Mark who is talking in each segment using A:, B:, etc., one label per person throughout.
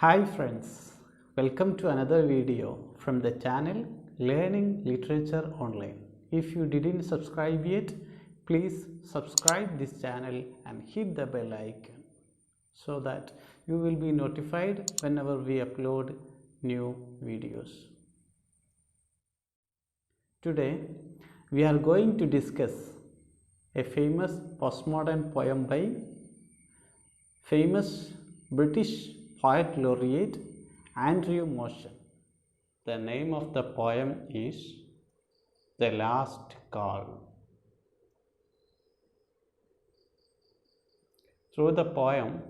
A: Hi friends, welcome to another video from the channel Learning Literature Online. If you didn't subscribe yet, please subscribe this channel and hit the bell icon so that you will be notified whenever we upload new videos. Today we are going to discuss a famous postmodern poem by famous British poet laureate Andrew Motion. The name of the poem is The Last Call. Through the poem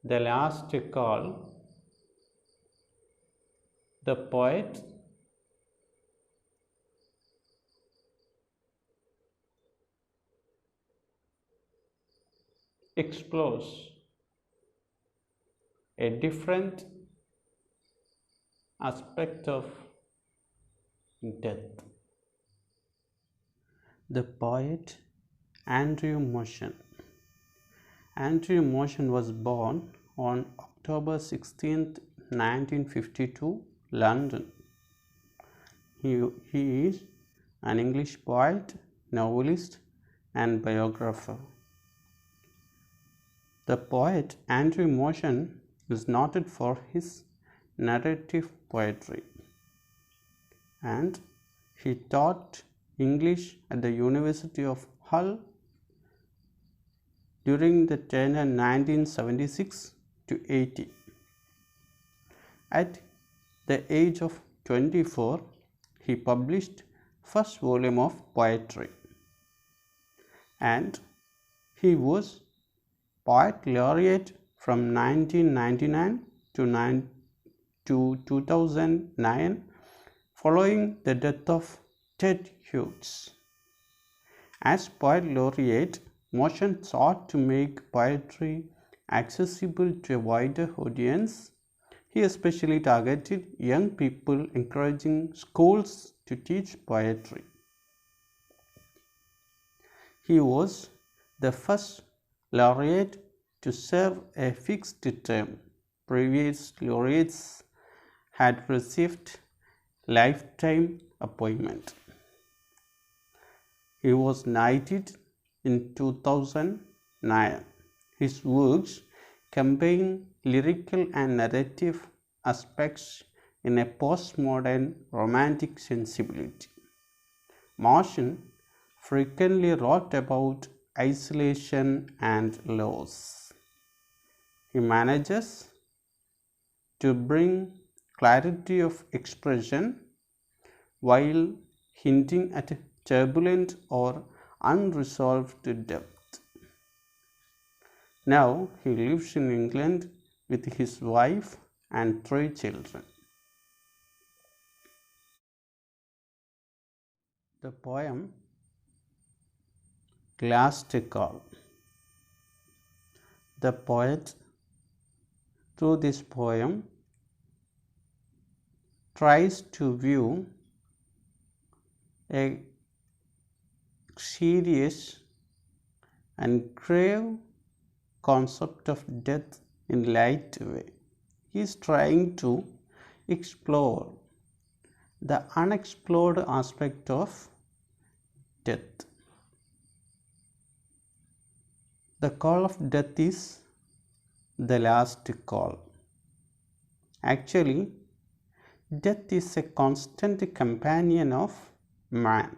A: The Last Call, the poet explores a different aspect of death. The poet Andrew Motion. Andrew Motion was born on October 16, 1952, London. He is an English poet, novelist, and biographer. The poet Andrew Motion is noted for his narrative poetry, and he taught English at the University of Hull during the tenure 1976 to 80. At the age of 24, he published first volume of poetry, and he was poet laureate from 1999 to 2009 following the death of Ted Hughes. As poet laureate, Motion sought to make poetry accessible to a wider audience. He especially targeted young people, encouraging schools to teach poetry. He was the first laureate to serve a fixed term. Previous laureates had received lifetime appointment. He was knighted in 2009. His works combine lyrical and narrative aspects in a postmodern romantic sensibility. Motion frequently wrote about isolation and loss. He manages to bring clarity of expression while hinting at a turbulent or unresolved depth. Now he lives in England with his wife and 3 children. The poem Last Call. The poet, through this poem, tries to view a serious and grave concept of death in light way. He is trying to explore the unexplored aspect of death. The call of death is the last call. Actually, death is a constant companion of man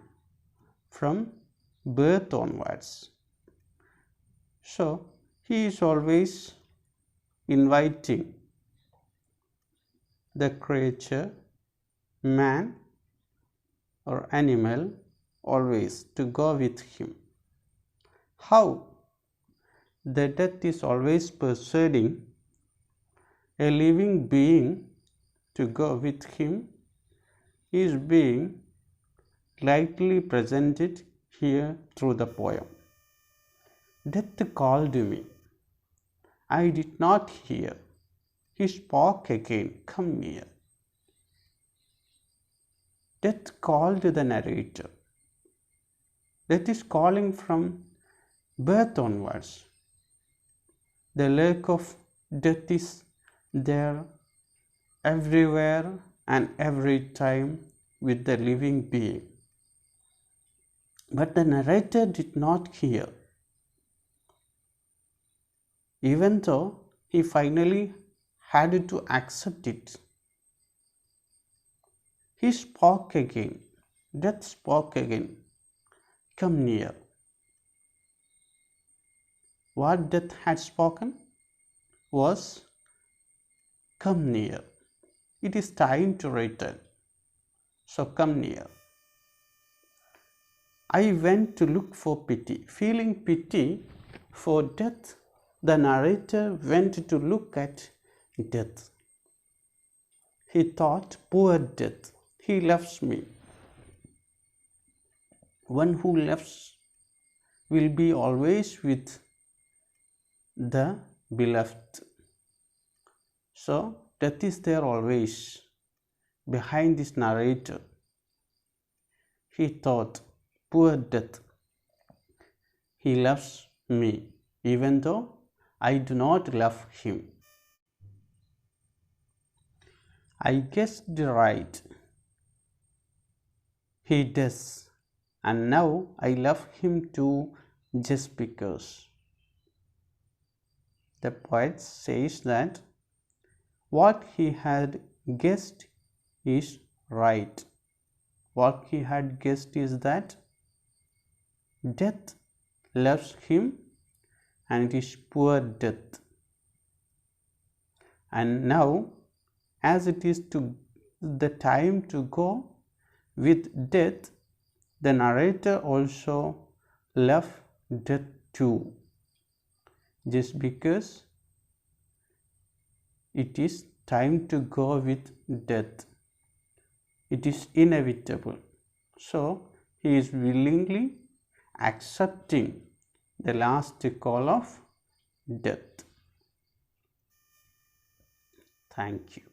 A: from birth onwards. So, he is always inviting the creature, man or animal, always to go with him. How? The death is always persuading a living being to go with him is being lightly presented here through the poem. Death called me. I did not hear. He spoke again, come near. Death called the narrator. Death is calling from birth onwards. The lack of death is there everywhere and every time with the living being. But the narrator did not hear. Even though he finally had to accept it, he spoke again. Death spoke again. Come near. What Death had spoken was, come near. It is time to return. So come near. I went to look for pity. Feeling pity for Death, the narrator went to look at Death. He thought, poor Death, he loves me. One who loves will be always with the beloved. So Death is there always behind this narrator. He thought, poor Death, he loves me, even though I do not love him. I guessed right. He does, and now I love him too, just because. The poet says that what he had guessed is right. What he had guessed is that Death loves him, and it is poor Death. And now, as it is the time to go with Death, the narrator also loves Death too, just because it is time to go with Death. It is inevitable. So he is willingly accepting the last call of Death. Thank you.